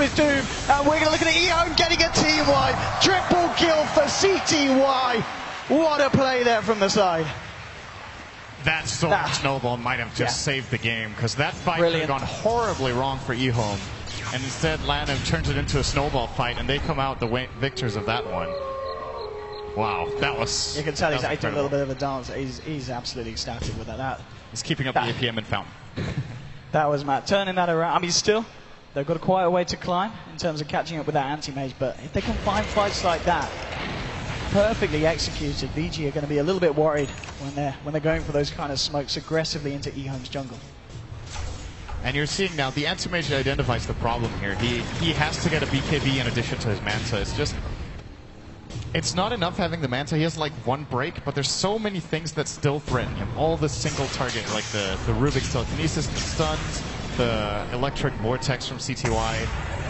his doom, and we're going to look at I.M.O getting a team wipe. Triple kill for CTY. What a play there from the side. That snowball might have just saved the game, because that fight could have gone horribly wrong for I.M O. And instead, LANM turns it into a snowball fight, and they come out the victors of that one. Wow, that was... You can tell he's acting a little bit of a dance. He's absolutely ecstatic with that. He's keeping up the APM and Fountain. That was Matt turning that around. I mean, still, they've got quite a way to climb in terms of catching up with that anti-mage, but if they can find fights like that, perfectly executed, VG are going to be a little bit worried when they're going for those kind of smokes aggressively into I.M O's jungle. And you're seeing now, the anti-mage identifies the problem here. He has to get a BKB in addition to his Manta. It's not enough having the Manta. He has like one break, but there's so many things that still threaten him. All the single target, like the Rubik's telekinesis, the stuns, the electric vortex from CTY.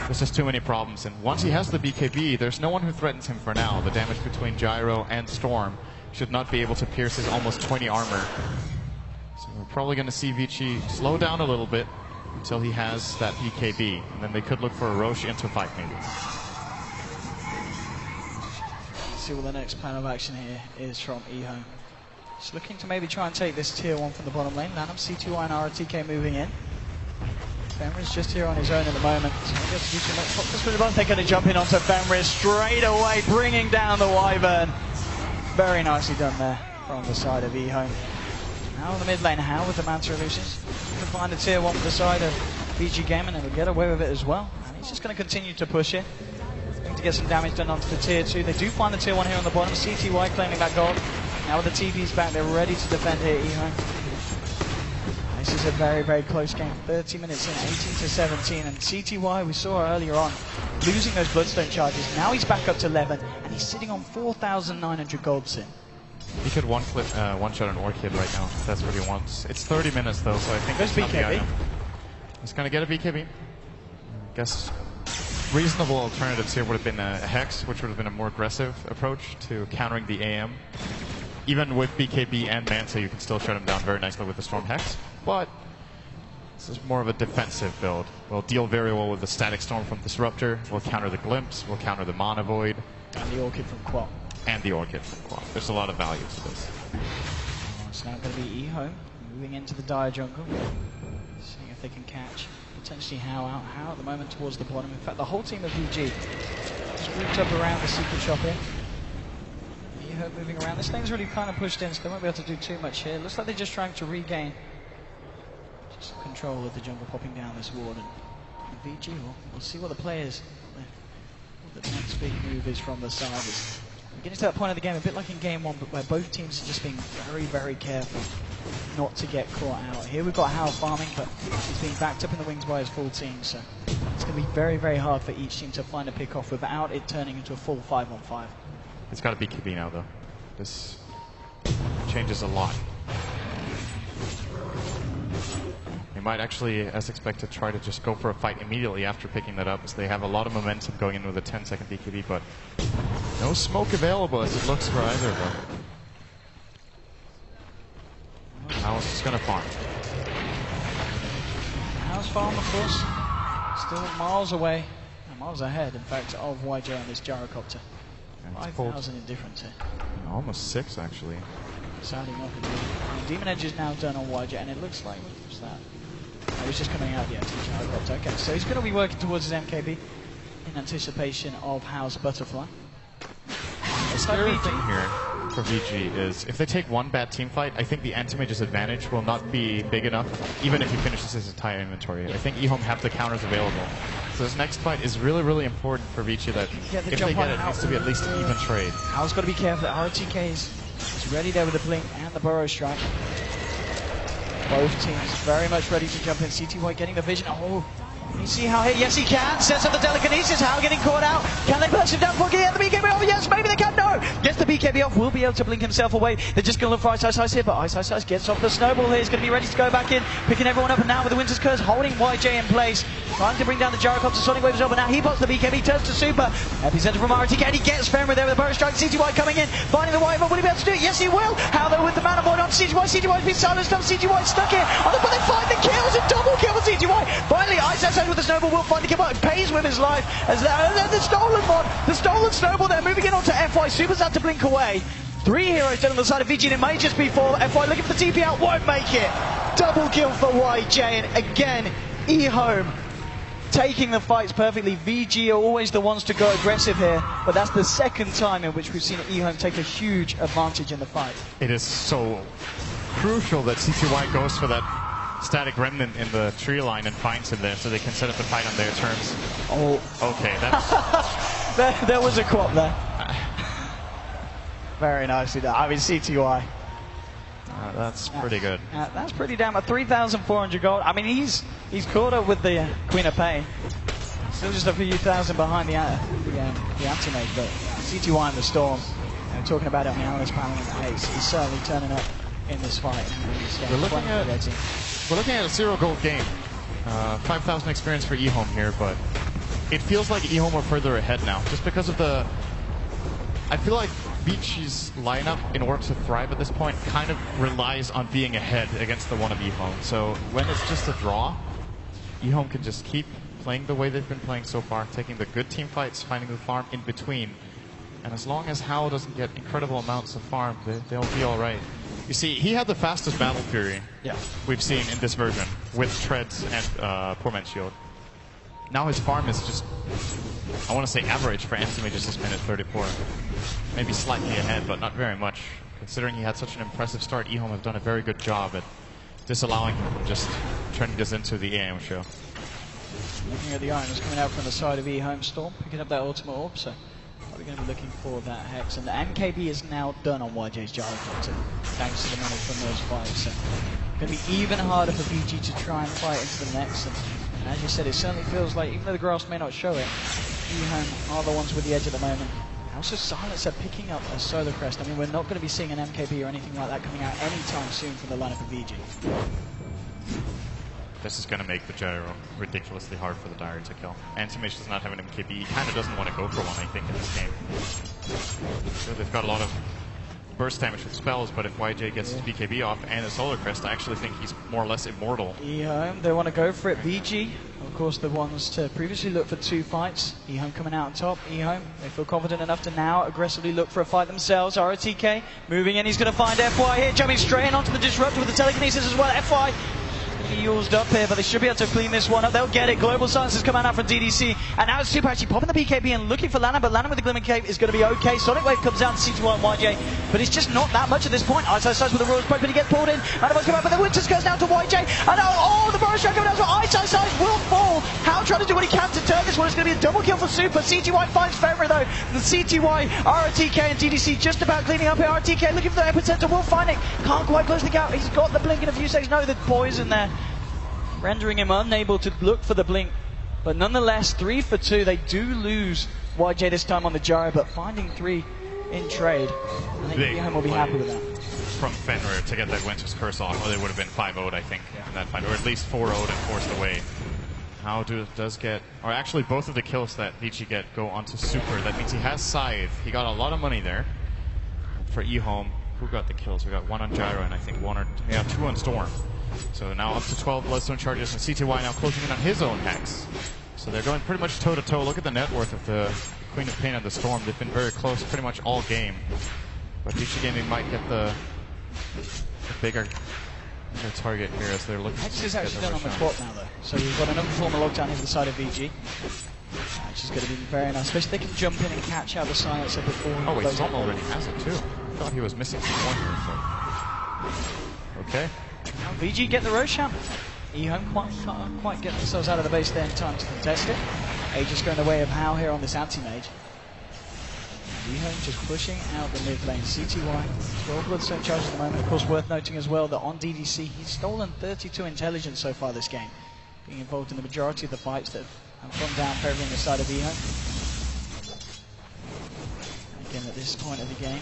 There's just too many problems. And once he has the BKB, there's no one who threatens him for now. The damage between Gyro and Storm should not be able to pierce his almost 20 armor. So we're probably going to see Vici slow down a little bit until he has that BKB. And then they could look for a Roche into fight maybe. Let's see what the next plan of action here is from I.M O. Just looking to maybe try and take this tier 1 from the bottom lane. LANM, CTY and RTK moving in. Fenris just here on his own at the moment. They're going to jump in onto Fenris straight away, bringing down the Wyvern. Very nicely done there from the side of I.M O. Now on the mid lane, how with the Manta Illusions? Going to find a tier 1 for the side of VG Gaming, and he'll get away with it as well. And he's just going to continue to push it. Going to get some damage done onto the tier 2. They do find the tier 1 here on the bottom. CTY claiming that gold. Now with the TVs back, they're ready to defend here, I.M O. This is a very, very close game. 30 minutes in, 18-17, and CTY, we saw earlier on, losing those Bloodstone charges. Now he's back up to 11, and he's sitting on 4,900 gold sin. He could one-shot an Orchid right now, if that's what he wants. It's 30 minutes though, so I think there's BKB. He's going to get a BKB. I guess reasonable alternatives here would have been a Hex, which would have been a more aggressive approach to countering the AM. Even with BKB and Manta, you can still shut him down very nicely with the Storm Hex. But this is more of a defensive build. We'll deal very well with the Static Storm from Disruptor. We'll counter the Glimpse. We'll counter the Mana Void. And the Orchid from Quap. And the Orchid from Quap. There's a lot of value to this. It's now going to be I.M O moving into the Dire jungle. Seeing if they can catch potentially How out. How at the moment towards the bottom. In fact, the whole team of VG is grouped up around the secret shop here. I.M O moving around. This lane's really kind of pushed in, so they won't be able to do too much here. Looks like they're just trying to regain control of the jungle, popping down this ward, and VG we'll see what the players, what the next big move is from the side. We're getting to that point of the game, a bit like in game 1, but where both teams are just being very, very careful not to get caught out. Here we've got How farming, but he's being backed up in the wings by his full team, so it's going to be very, very hard for each team to find a pick off without it turning into a full 5-on-5. It's got to be BKB now though. This changes a lot. They might actually, as expected, try to just go for a fight immediately after picking that up, as they have a lot of momentum going in with a 10-second BKB, but no smoke available as it looks for either of them. How's just going to farm. How's farm, of course, still miles away, miles ahead, in fact, of YJ on this gyrocopter. 5,000 indifference here. Almost 6, actually. Sadly not going to be. Demon Edge is now done on YJ, and it looks like, what's that? Oh, he's just coming out the gyrocopter. Okay, so he's going to be working towards his MKB in anticipation of How's Butterfly. The scary thing here for VG is if they take one bad team fight, I think the anti-mage's advantage will not be big enough, even if he finishes his entire inventory. I think I.M O have the counters available. So this next fight is really, really important for VG that if they get it, it needs to be at least an even trade. How's got to be careful. RTK is ready there with the Blink and the Burrow Strike. Both teams very much ready to jump in. CTY getting the vision. Oh, you see how hit? Yes, he can. Sets up the telekinesis. How getting caught out? Can they burst him down before getting the BKB off? Yes, maybe they can. No. Gets the BKB off. Will be able to blink himself away. They're just going to look for Ice here, but Ice gets off the snowball here. He's going to be ready to go back in, picking everyone up. And now with the Winter's Curse holding YJ in place, trying to bring down the gyrocopter. Sonic Wave as well, but now he pops the BKB, turns to Super. Epicenter from RTK, and he gets Fenrir there with the Burrow Strike. CTY coming in, finding the Wyvern. Will he be able to do it? Yes, he will. How though with the Mana Void on CTY. CTY's been silenced up. CTY stuck here. Oh, but they find the kills, a double kill for CTY. Finally, Ice Ice with the snowball will find the kill, but pays with his life. As the stolen one, the stolen snowball there, moving in onto FY. Super's had to blink away. 3 heroes dead on the side of VG, and it may just be 4. FY looking for the TP out, won't make it. Double kill for YJ, and again, E-Home taking the fights perfectly. VG are always the ones to go aggressive here, but that's the second time in which we've seen E-Home take a huge advantage in the fight. It is so crucial that CTY goes for that static remnant in the tree line and finds him there so they can set up the fight on their terms. Oh, okay, that's... there was a quap there. Very nicely done. I mean, CTY. That's pretty good. That's pretty damn. At 3,400 gold. I mean, he's caught up with the Queen of Pain. Still just a few thousand behind the anti-mage, but CTY and the Storm. Talking about it on the analyst panel, he's certainly turning up in this fight. We're looking at a 0 gold game. 5,000 experience for E-Home here, but it feels like E-Home are further ahead now, just because of the... I feel like VG's lineup, in order to thrive at this point, kind of relies on being ahead against the one of E-Home. So when it's just a draw, E-Home can just keep playing the way they've been playing so far, taking the good team fights, finding the farm in between. And as long as Hao doesn't get incredible amounts of farm, they'll be all right. You see, he had the fastest battle fury we've seen in this version, with Treads and Poor Man's Shield. Now his farm is just, I want to say average for anti-mages this minute 34. Maybe slightly ahead, but not very much. Considering he had such an impressive start, E-Home have done a very good job at disallowing him from just turning this into the I.M.O show. Looking at the Irons coming out from the side of E-Home Storm, picking up that ultimate orb, so we're going to be looking for that Hex. And the MKB is now done on YJ's Gyrocopter, thanks to the money from those fights. So going to be even harder for VG to try and fight into the next. And as you said, it certainly feels like, even though the grass may not show it, E-Home are the ones with the edge at the moment. And also Silencer picking up a Solar Crest. I mean, we're not going to be seeing an MKB or anything like that coming out anytime soon from the lineup of VG. This is going to make the Gyro ridiculously hard for the Dire to kill. Anti-Mage does not have an MKB. He kind of doesn't want to go for one, I think, in this game. So they've got a lot of burst damage with spells, but if YJ gets his BKB off and a Solar Crest, I actually think he's more or less immortal. E-Home, they want to go for it. VG, of course, the ones to previously look for 2 fights. E-Home coming out on top. E-Home, they feel confident enough to now aggressively look for a fight themselves. ROTK moving in, he's going to find FY here, jumping straight in onto the Disruptor with the telekinesis as well. FY be used up here, but they should be able to clean this one up. They'll get it. Global Silence is coming out from DDC, and now it's Super actually popping the BKB and looking for Lana, but Lana with the Glimmer Cave is going to be okay. Sonic Wave comes down to C2 and YJ, but it's just not that much at this point. Ice with the Royal Spike, but he gets pulled in. Manavos come out, but the Winter's goes down to YJ, and the Boros Strike coming down to Ice will fall. How trying to do what he can to turn this one. It's going to be a double kill for Super. CTY finds Fenrir though. The CTY, RTK and DDC just about cleaning up here. RTK looking for the epicenter, will find it. Can't quite close the gap. He's got the blink in a few seconds. No, the poison there, rendering him unable to look for the blink. But nonetheless, 3 for 2. They do lose YJ this time on the Gyro, but finding 3 in trade, I think E-Home will be happy with that. From Fenrir to get that Winter's Curse off, or they would have been 5-0'd, I think, in that fight, or at least 4-0'd and forced away. How does get, or actually both of the kills that VG get go onto Super. That means he has Scythe. He got a lot of money there. For E-Home, who got the kills? We got 1 on Gyro and I think 2 on Storm. So now up to 12 Bloodstone charges, and CTY now closing in on his own Hex. So they're going pretty much toe-to-toe. Look at the net worth of the Queen of Pain and the Storm. They've been very close pretty much all game. But VG Gaming might get the bigger target here as they're looking Hex is actually done on the quad now though. So we've got another form of lockdown into the side of VG. Which is going to be very nice. Especially if they can jump in and catch out the Silencer before he wait, Storm already has it too. I thought he was missing some points. So. Okay. Now VG get the Roshan. E-Home can't quite get themselves out of the base there in time to contest it. Aegis going the way of Hao here on this anti-mage. E-Home just pushing out the mid lane. CTY, 12 Bloodstone charges at the moment. Of course, worth noting as well that on DDC, he's stolen 32 intelligence so far this game, being involved in the majority of the fights that have gone down favoring the side of E-Home. Again, at this point of the game,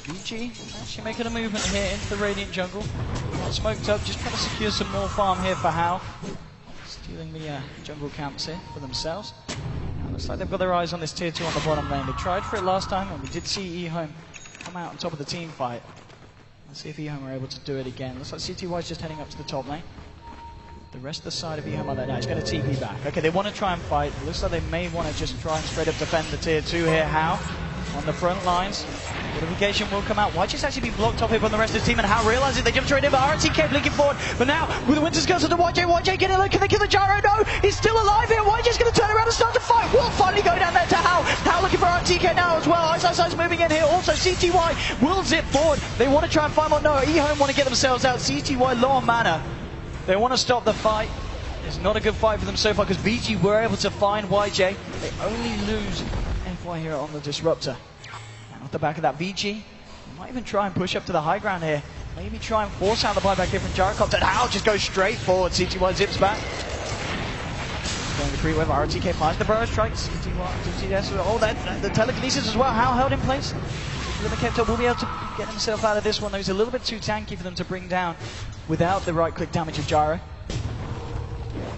VG actually making a movement here into the Radiant jungle. Got smoked up, just trying to secure some more farm here for Hao. Stealing the jungle camps here for themselves. Now, looks like they've got their eyes on this tier 2 on the bottom lane. They tried for it last time, and we did see E-Home come out on top of the team fight. Let's see if E-Home are able to do it again. Looks like CTY is just heading up to the top lane. The rest of the side of I.M.O there now. He's going to TP back. Okay, they want to try and fight. It looks like they may want to just try and straight up defend the tier 2 here. How? On the front lines. Notification will come out. YJ's actually been blocked off here from the rest of the team, and How realizes they jump straight in, but RTK blinking forward. But now, with the Winter's Curse to YJ getting a look. Can they kill the gyro? No! He's still alive here. YJ's going to turn around and start to fight. Will finally go down there to How. How looking for RTK now as well. Ice moving in here. Also, CTY will zip forward. They want to try and find more. No, I.M.O want to get themselves out. CTY low on mana. They want to stop the fight. It's not a good fight for them so far because VG were able to find YJ. They only lose FY here on the Disruptor. And off the back of that, VG might even try and push up to the high ground here. Maybe try and force out the buyback here from Gyrocopter. And How just goes straight forward. CTY zips back. Going the free wave. RTK finds the burrow strike. CTY, oh, the telekinesis as well. How held in place. Kept will be able to get himself out of this one. Though he's a little bit too tanky for them to bring down without the right click damage of Gyro.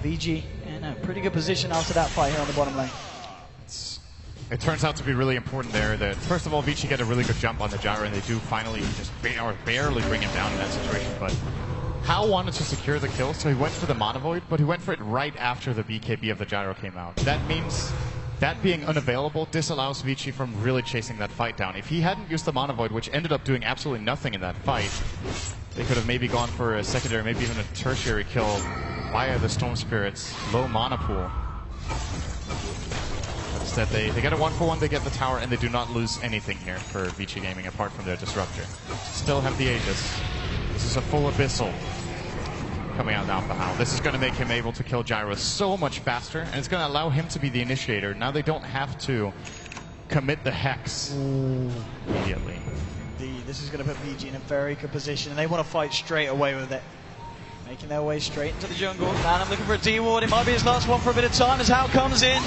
VG in a pretty good position after that fight here on the bottom lane. It turns out to be really important there that, first of all, VG get a really good jump on the Gyro, and they do finally just barely bring him down in that situation. But How wanted to secure the kill, so he went for the Mana Void, but he went for it right after the BKB of the Gyro came out. That means that being unavailable disallows VG from really chasing that fight down. If he hadn't used the Mana Void, which ended up doing absolutely nothing in that fight, they could have maybe gone for a secondary, maybe even a tertiary kill via the Storm Spirit's low mana pool. Instead, they get a 1-for-1, they get the tower, and they do not lose anything here for VG Gaming apart from their Disruptor. Still have the Aegis. This is a full Abyssal coming out now for How. This is going to make him able to kill Gyro so much faster, and it's going to allow him to be the initiator. Now they don't have to commit the Hex immediately. This is going to put VG in a very good position, and they want to fight straight away with it. Making their way straight into the jungle. And I'm looking for a D-Ward. It might be his last one for a bit of time as How comes in.